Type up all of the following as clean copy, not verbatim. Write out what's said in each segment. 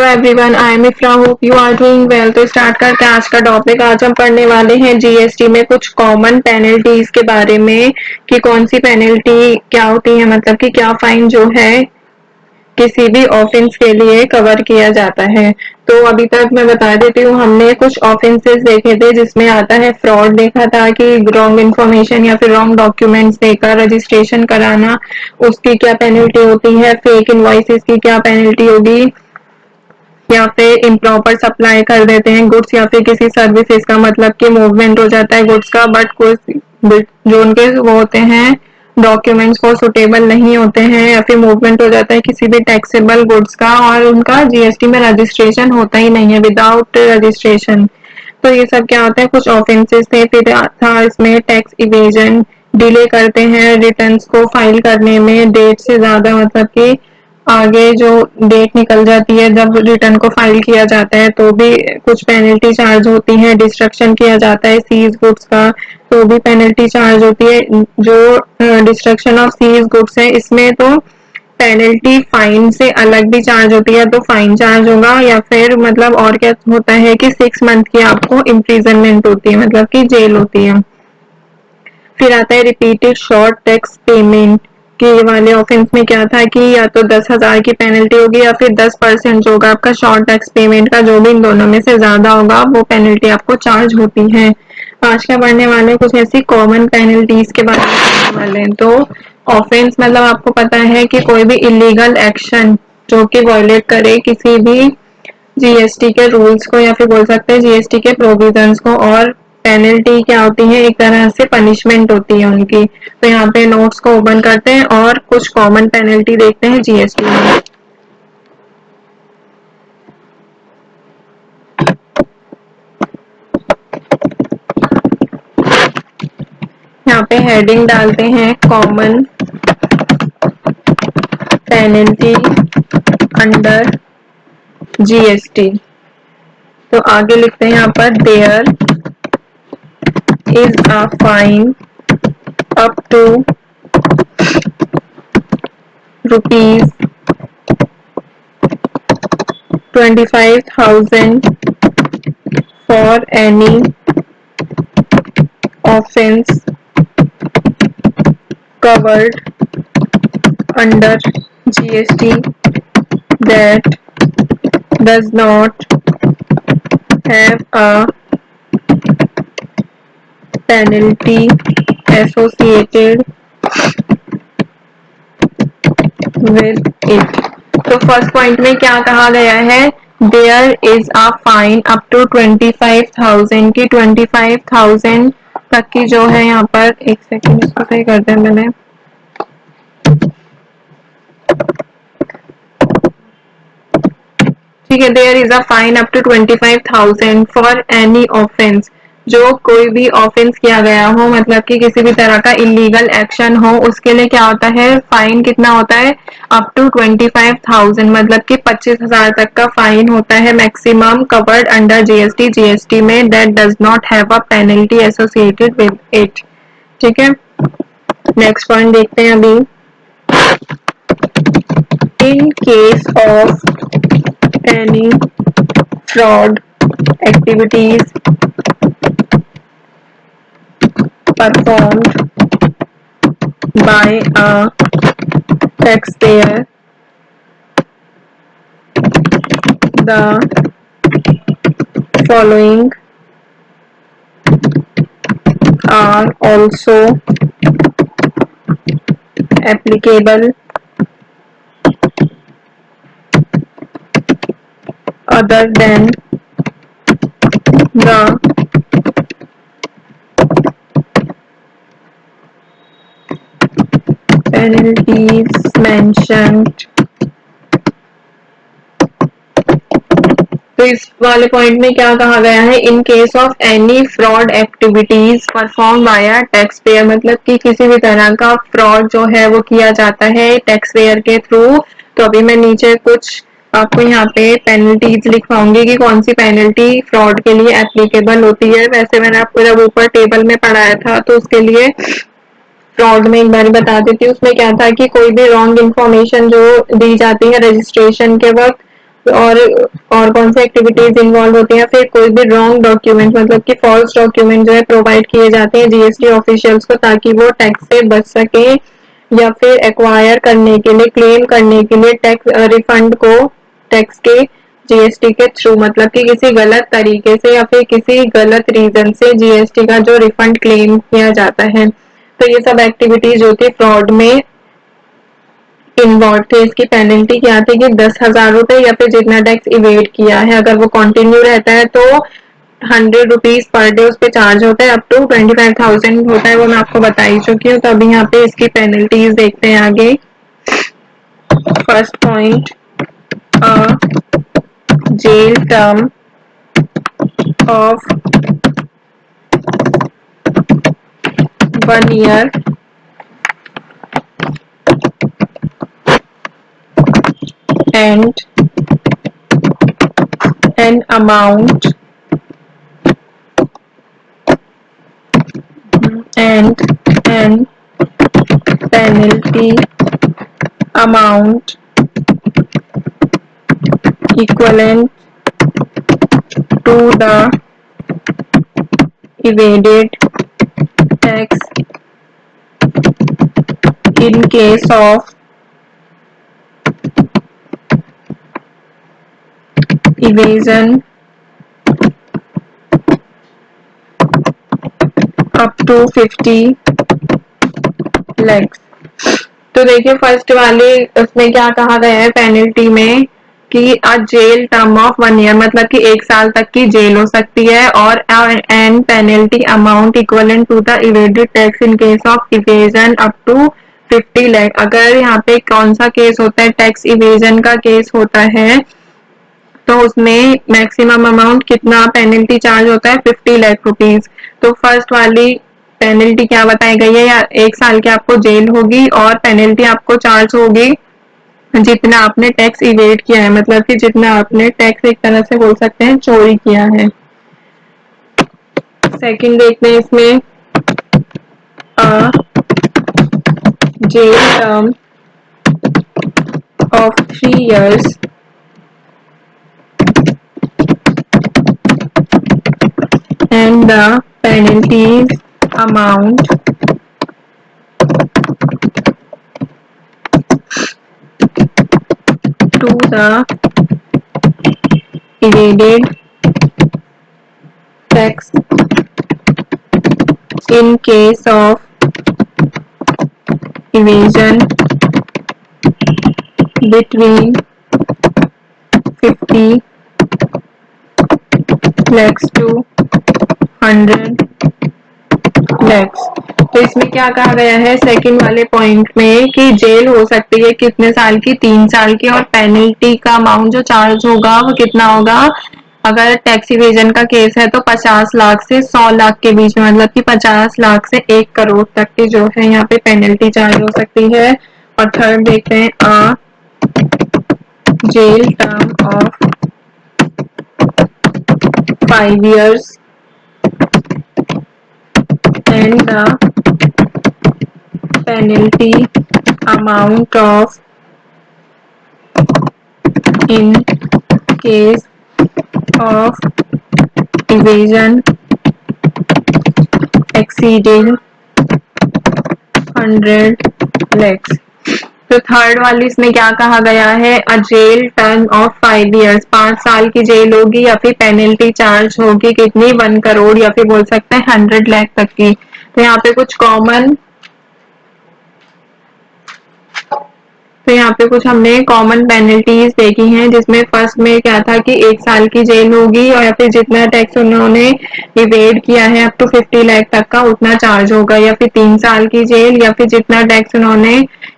Everyone, I am Ifra, hope you are doing well. तो start करते हैं आज का टॉपिक। आज हम पढ़ने वाले हैं जीएसटी में कुछ कॉमन पेनल्टीज के बारे में कि कौन सी पेनल्टी क्या होती है, मतलब कि क्या फाइन जो है किसी भी ऑफेंस के लिए कवर किया जाता है। तो अभी तक मैं बता देती हूँ, हमने कुछ ऑफेंसेस देखे थे जिसमें आता है फ्रॉड देखा था कि रॉन्ग इन्फॉर्मेशन या फिर रॉन्ग डॉक्यूमेंट्स देकर रजिस्ट्रेशन कराना, उसकी क्या पेनल्टी होती है। फेक इनवॉइसेस की क्या पेनल्टी होगी, या फिर इम्प्रॉपर सप्लाई कर देते हैं गुड्स या फिर किसी सर्विसेज का, मतलब कि मूवमेंट हो जाता है गुड्स का बट कुछ जो उनके वो होते हैं डॉक्यूमेंट्स वो सुटेबल नहीं होते हैं, या फिर मूवमेंट हो जाता है किसी भी टैक्सेबल गुड्स का और उनका जीएसटी में रजिस्ट्रेशन होता ही नहीं है, विदाउट रजिस्ट्रेशन। तो ये सब क्या होता है, कुछ ऑफेंसेस थे। फिर था इसमें टैक्स इवेजन, डिले करते हैं रिटर्न्स को फाइल करने में डेट से ज्यादा, मतलब कि आगे जो डेट निकल जाती है जब रिटर्न को फाइल किया जाता है तो भी कुछ पेनल्टी चार्ज होती है। डिस्ट्रक्शन किया जाता है सीज गुड्स का तो भी पेनल्टी चार्ज होती है। जो डिस्ट्रक्शन ऑफ सीज गुड्स है इसमें तो पेनल्टी फाइन से अलग भी चार्ज होती है, तो फाइन चार्ज होगा या फिर मतलब और क्या होता है कि 6 मंथ की आपको इम्प्रिजनमेंट होती है, मतलब कि जेल होती है। फिर आता है रिपीटेड शॉर्ट टैक्स पेमेंट, कि ये वाले ऑफेंस में क्या था कि या तो 10,000 की पेनल्टी होगी या फिर 10% जो होगा आपका शॉर्ट टैक्स पेमेंट का, जो भी इन दोनों में से ज्यादा होगा वो पेनल्टी आपको चार्ज होती है। आज का पढ़ने वाले कुछ ऐसी कॉमन पेनल्टीज के बारे में पढ़ने वाले हैं। तो ऑफेंस मतलब आपको पता है कि कोई भी इलीगल एक्शन जो कि वायलेट करे किसी भी जीएसटी के रूल्स को या फिर बोल सकते हैं जीएसटी के प्रोविजंस को। और पेनल्टी क्या होती है, एक तरह से पनिशमेंट होती है उनकी। तो यहाँ पे नोट्स को ओपन करते हैं और कुछ कॉमन पेनल्टी देखते हैं जीएसटी में। यहाँ पे हेडिंग डालते हैं कॉमन पेनल्टी अंडर जीएसटी। तो आगे लिखते हैं यहाँ पर there is a fine up to rupees 25,000 for any offense covered under GST that does not have a penalty associated with it। तो फर्स्ट पॉइंट में क्या कहा गया है, there is a fine up to 25,000 की, 25,000 तक की जो है यहाँ पर, एक सेकेंड इसको सही करते हैं मैंने। ठीक है, there is a fine up to 25,000 for any offence, जो कोई भी ऑफेंस किया गया हो, मतलब कि किसी भी तरह का इलीगल एक्शन हो, उसके लिए क्या होता है फाइन कितना होता है, अप टू 25,000, मतलब कि 25,000 तक का फाइन होता है maximum, covered under GST, GST में, that does not have a penalty associated with it. ठीक है, नेक्स्ट पॉइंट देखते हैं अभी। In case of any fraud activities performed by a taxpayer, the following are also applicable other than the penalties mentioned। तो इस वाले point में क्या कहा गया है, इन case of any fraud activities perform by a tax payer, मतलब कि किसी भी तरह का फ्रॉड जो है वो किया जाता है टैक्स पेयर के थ्रू। तो अभी मैं नीचे कुछ आपको यहाँ पे पेनल्टीज लिखवाऊंगी कि कौन सी पेनल्टी फ्रॉड के लिए एप्लीकेबल होती है। वैसे मैंने आपको जब ऊपर टेबल में पढ़ाया था तो उसके लिए फ्रॉड में एक बार बता देती हूँ। उसमें क्या था कि कोई भी रॉन्ग इन्फॉर्मेशन जो दी जाती है रजिस्ट्रेशन के वक्त, और और कौन सी एक्टिविटीज इन्वॉल्व होती हैं, फिर कोई भी रॉन्ग डॉक्यूमेंट मतलब कि फॉल्स डॉक्यूमेंट जो है प्रोवाइड किए जाते हैं जीएसटी ऑफिशियल्स को ताकि वो टैक्स से बच सके या फिर एक्वायर करने के लिए क्लेम करने के लिए टैक्स रिफंड को टैक्स के जीएसटी के थ्रू मतलब कि किसी गलत तरीके से या फिर किसी गलत रीजन से जीएसटी का जो रिफंड क्लेम किया जाता है। तो ये सब एक्टिविटीज जो थी फ्रॉड में इन्वॉल्व थे। इसकी पेनल्टी क्या थी कि 10,000 रुपए या फिर जितना टैक्स इवेड किया है अगर वो कंटिन्यू रहता है तो 100 रुपीज पर डे उस पर चार्ज होता है, अप टू 25,000 होता है, वो मैं आपको बता ही चुकी हूँ। तो अभी यहाँ पे इसकी पेनल्टीज देखते हैं आगे। First point, jail term of 1 year and an amount and an penalty amount equivalent to the evaded tax in case of evasion up to 50 lakhs। तो देखिए फर्स्ट वाले उसमें क्या कहा गया है पेनल्टी में कि अ जेल टर्म ऑफ 1 year मतलब कि 1 साल तक की जेल हो सकती है और an penalty amount equivalent to the evaded tax in case of evasion up to 50 lakh. अगर यहाँ पे कौन सा केस होता है, टैक्स इवेजन का केस होता है तो उसमें मैक्सिमम अमाउंट कितना पेनल्टी चार्ज होता है, 50 लाख रुपीज। तो फर्स्ट वाली पेनल्टी क्या बताई गई है, या 1 साल की आपको जेल होगी और पेनल्टी आपको चार्ज होगी जितना आपने टैक्स इवेड किया है मतलब कि जितना आपने टैक्स एक तरह से बोल सकते हैं चोरी किया है। सेकंड देखते हैं इसमें, jail term of 3 years and the penalties amount to the evaded tax in case of evasion between 50 lakhs to 100 lakhs। तो इसमें क्या कहा गया है सेकंड वाले पॉइंट में कि जेल हो सकती है कितने साल की, 3 साल की, और पेनल्टी का अमाउंट जो चार्ज होगा वो कितना होगा, अगर टैक्स इवेजन का केस है तो 50 लाख से 100 लाख के बीच में मतलब कि 50 लाख से 1 करोड़ तक की जो है यहाँ पे पेनल्टी चार्ज हो सकती है। और थर्ड देखते हैं, jail term of 5 years and the penalty amount of in case of evasion exceeding 100 lakhs। तो थर्ड वाली इसमें क्या कहा गया है, अ जेल टर्म ऑफ 5 years, 5 साल की जेल होगी या फिर पेनल्टी चार्ज होगी कितनी, 1 करोड़ या फिर बोल सकते हैं 100 लाख तक की। तो यहाँ पे कुछ कॉमन तो यहाँ पे कुछ हमने कॉमन पेनल्टीज देखी हैं जिसमें फर्स्ट में क्या था कि 1 साल की जेल होगी और या फिर जितना टैक्स उन्होंने इवेड किया है अप टू 50 लाख तक का उतना चार्ज होगा, या फिर 3 साल की जेल या फिर जितना टैक्स उन्होंने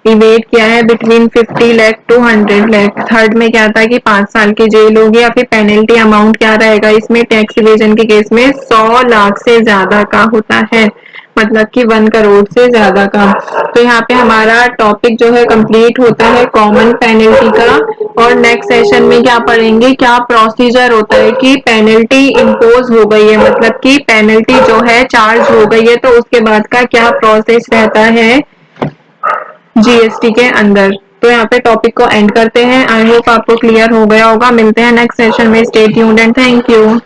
इवेड किया है between 50 lakh to 100 lakh. Third में क्या था कि 5 साल की जेल होगी या फिर पेनल्टी अमाउंट क्या रहेगा इसमें, टैक्स इवेजन के केस में 100 लाख से ज्यादा का होता है मतलब कि 1 करोड़ से ज्यादा का। तो यहाँ पे हमारा टॉपिक जो है कंप्लीट होता है कॉमन पेनल्टी का। और नेक्स्ट सेशन में क्या पढ़ेंगे, क्या प्रोसीजर होता है कि पेनल्टी इम्पोज हो गई है मतलब कि पेनल्टी जो है चार्ज हो गई है तो उसके बाद का क्या प्रोसेस रहता है जीएसटी के अंदर। तो यहाँ पे टॉपिक को एंड करते हैं। आई होप आपको क्लियर हो गया होगा। मिलते हैं नेक्स्ट सेशन में। Stay tuned and thank you.